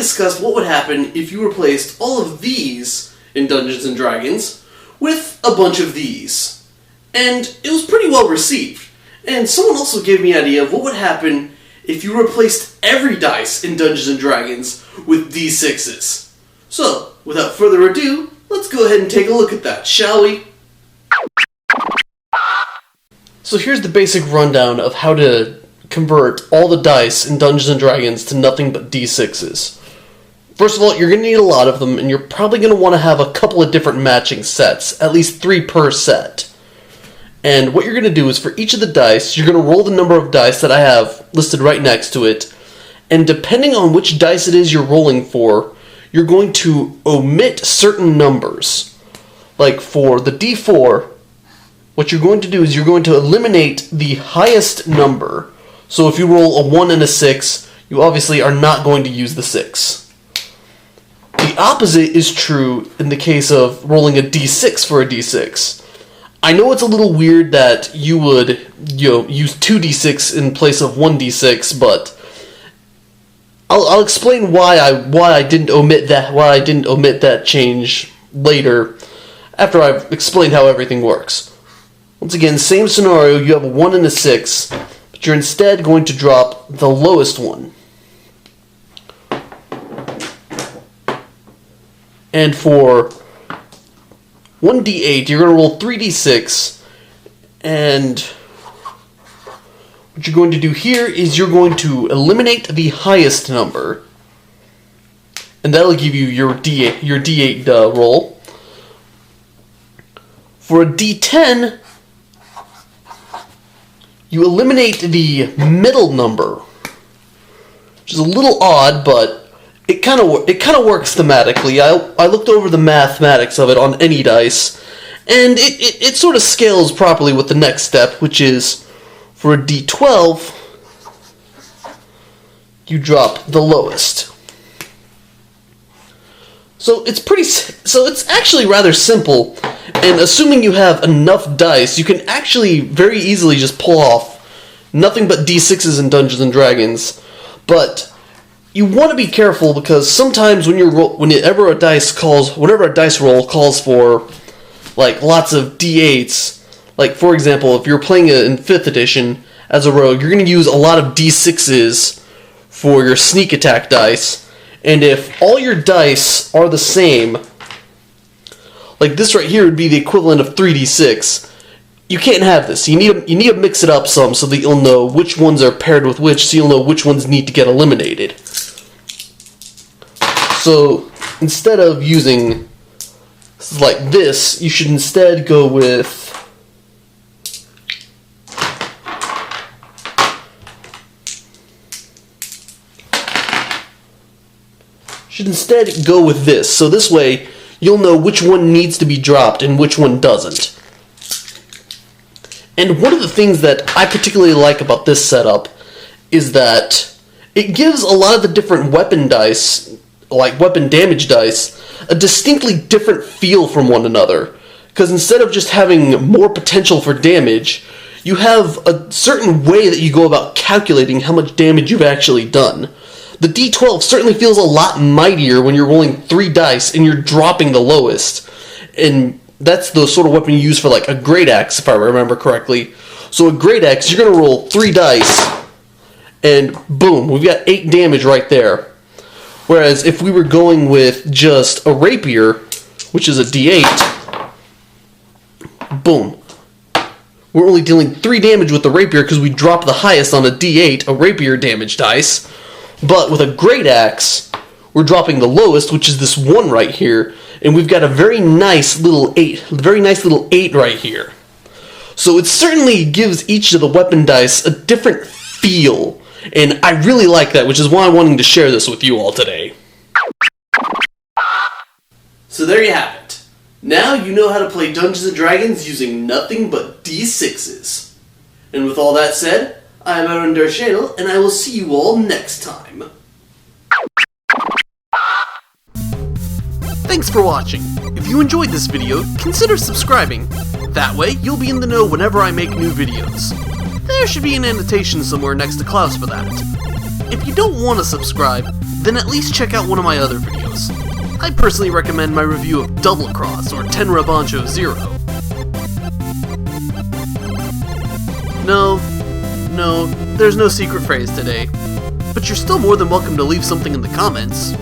discussed what would happen if you replaced all of these in Dungeons & Dragons with a bunch of these. And it was pretty well received. And someone also gave me an idea of what would happen if you replaced every dice in Dungeons & Dragons with D6s. So, without further ado, let's go ahead and take a look at that, shall we? So here's the basic rundown of how to convert all the dice in Dungeons & Dragons to nothing but D6s. First of all, you're going to need a lot of them, and you're probably going to want to have a couple of different matching sets, at least 3 per set. And what you're going to do is for each of the dice, you're going to roll the number of dice that I have listed right next to it, and depending on which dice it is you're rolling for, you're going to omit certain numbers. Like for the D4, what you're going to do is you're going to eliminate the highest number. So if you roll a 1 and a 6, you obviously are not going to use the 6. The opposite is true in the case of rolling a D6 for a D6. I know it's a little weird that you would, use 2d6 in place of 1d6, but I'll explain why I didn't omit that change later after I've explained how everything works. Once again, same scenario, you have a 1 and a 6, but you're instead going to drop the lowest one. And for 1d8, you're going to roll 3d6, and what you're going to do here is you're going to eliminate the highest number, and that'll give you your d8 roll. For a d10, you eliminate the middle number, which is a little odd, but it kind of works thematically. I looked over the mathematics of it on any dice, and it sort of scales properly with the next step, which is for a d12, you drop the lowest. So it's actually rather simple, and assuming you have enough dice, you can actually very easily just pull off nothing but d6s in Dungeons & Dragons, but you want to be careful because sometimes whenever a dice roll calls for like lots of d8s, like for example, if you're playing in 5th edition as a rogue, you're going to use a lot of d6s for your sneak attack dice, and if all your dice are the same, like this right here would be the equivalent of 3d6, you can't have this. You need to mix it up some so that you'll know which ones are paired with which, so you'll know which ones need to get eliminated. So instead of using like this, you should instead go with this. So this way you'll know which one needs to be dropped and which one doesn't. And one of the things that I particularly like about this setup is that it gives a lot of the different weapon dice, like weapon damage dice, a distinctly different feel from one another. Because instead of just having more potential for damage, you have a certain way that you go about calculating how much damage you've actually done. The D12 certainly feels a lot mightier when you're rolling 3 dice and you're dropping the lowest. And that's the sort of weapon you use for like a great axe, if I remember correctly. So a great axe, you're going to roll 3 dice, and boom, we've got 8 damage right there. Whereas if we were going with just a rapier, which is a d8, boom. We're only dealing 3 damage with the rapier because we dropped the highest on a d8, a rapier damage dice. But with a great axe, we're dropping the lowest, which is this 1 right here, and we've got a very nice little 8 right here. So it certainly gives each of the weapon dice a different feel, and I really like that, which is why I'm wanting to share this with you all today. So there you have it. Now you know how to play Dungeons & Dragons using nothing but D6s. And with all that said, I am Aaron Darshadel, and I will see you all next time. Thanks for watching. If you enjoyed this video, consider subscribing. That way, you'll be in the know whenever I make new videos. There should be an annotation somewhere next to Klaus for that. if you don't want to subscribe, then at least check out one of my other videos. I personally recommend my review of Double Cross or Tenra Bancho Zero. No, there's no secret phrase today, but you're still more than welcome to leave something in the comments.